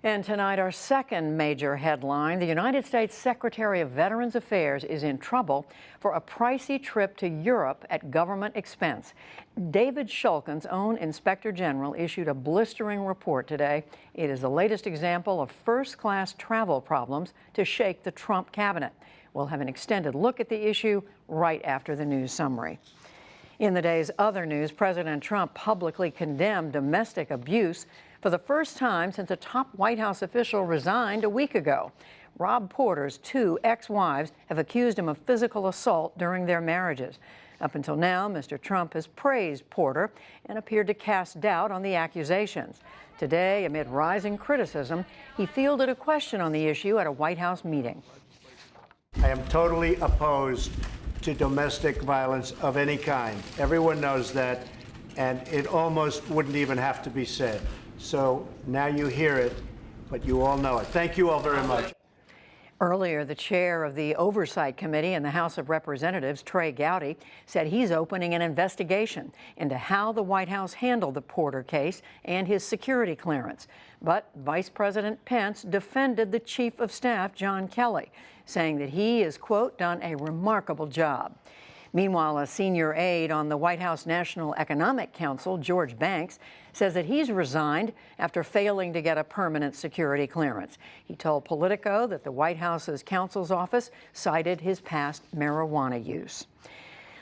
And tonight, our second major headline, the United States Secretary of Veterans Affairs is in trouble for a pricey trip to Europe at government expense. David Shulkin's own Inspector General issued a blistering report today. It is the latest example of first-class travel problems to shake the Trump cabinet. We'll have an extended look at the issue right after the news summary. In the day's other news, President Trump publicly condemned domestic abuse for the first time since a top White House official resigned a week ago. Rob Porter's two ex-wives have accused him of physical assault during their marriages. Up until now, Mr. Trump has praised Porter and appeared to cast doubt on the accusations. Today, amid rising criticism, he fielded a question on the issue at a White House meeting. I am totally opposed to domestic violence of any kind. Everyone knows that, and it almost wouldn't even have to be said. So now you hear it, but you all know it. Thank you all very much. Earlier, the chair of the Oversight Committee in the House of Representatives, Trey Gowdy, said he's opening an investigation into how the White House handled the Porter case and his security clearance. But Vice President Pence defended the Chief of Staff, John Kelly, saying that he has, quote, done a remarkable job. Meanwhile, a senior aide on the White House National Economic Council, George Banks, says that he's resigned after failing to get a permanent security clearance. He told Politico that the White House's counsel's office cited his past marijuana use.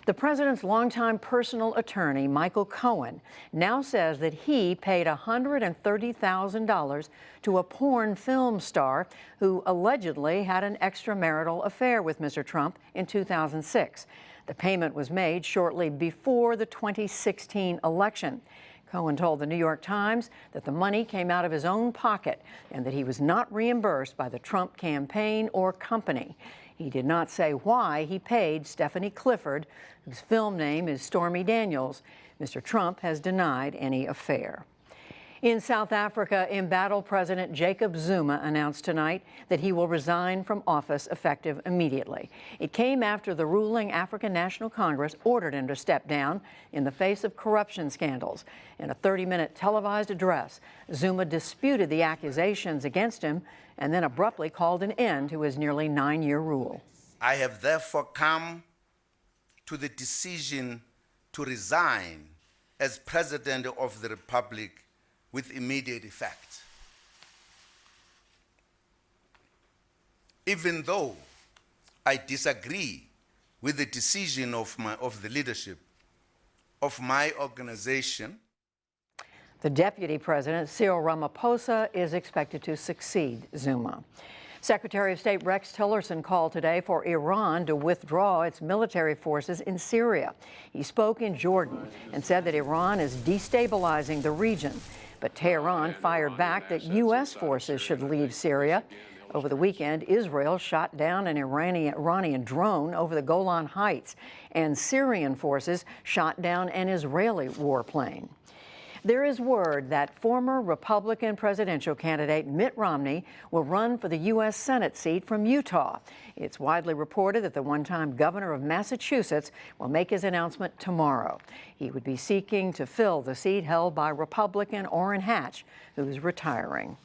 The president's longtime personal attorney, Michael Cohen, now says that he paid $130,000 to a porn film star who allegedly had an extramarital affair with Mr. Trump in 2006. The payment was made shortly before the 2016 election. Cohen told the New York Times that the money came out of his own pocket and that he was not reimbursed by the Trump campaign or company. He did not say why he paid Stephanie Clifford, whose film name is Stormy Daniels. Mr. Trump has denied any affair. In South Africa, embattled President Jacob Zuma announced tonight that he will resign from office effective immediately. It came after the ruling African National Congress ordered him to step down in the face of corruption scandals. In a 30-minute televised address, Zuma disputed the accusations against him and then abruptly called an end to his nearly 9-year rule. I have therefore come to the decision to resign as President of the Republic with immediate effect. Even though I disagree with the decision of the leadership of my organization. The deputy president, Cyril Ramaphosa, is expected to succeed Zuma. Secretary of State Rex Tillerson called today for Iran to withdraw its military forces in Syria. He spoke in Jordan and said that Iran is destabilizing the region. But Tehran fired back that U.S. forces should leave Syria. Over the weekend, Israel shot down an Iranian drone over the Golan Heights, and Syrian forces shot down an Israeli warplane. There is word that former Republican presidential candidate Mitt Romney will run for the U.S. Senate seat from Utah. It's widely reported that the one-time governor of Massachusetts will make his announcement tomorrow. He would be seeking to fill the seat held by Republican Orrin Hatch, who is retiring.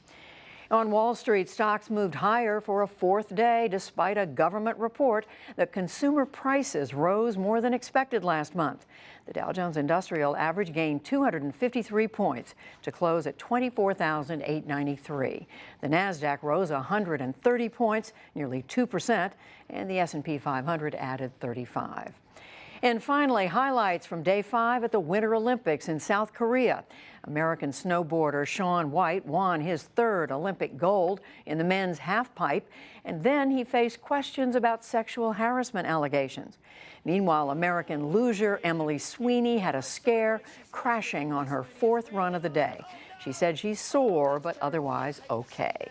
On Wall Street, stocks moved higher for a fourth day despite a government report that consumer prices rose more than expected last month. The Dow Jones Industrial Average gained 253 points to close at 24,893. The Nasdaq rose 130 points, nearly 2%, and the S&P 500 added 35. And finally, highlights from Day 5 at the Winter Olympics in South Korea. American snowboarder Shaun White won his third Olympic gold in the men's halfpipe, and then he faced questions about sexual harassment allegations. Meanwhile, American luger Emily Sweeney had a scare, crashing on her fourth run of the day. She said she's sore, but otherwise okay.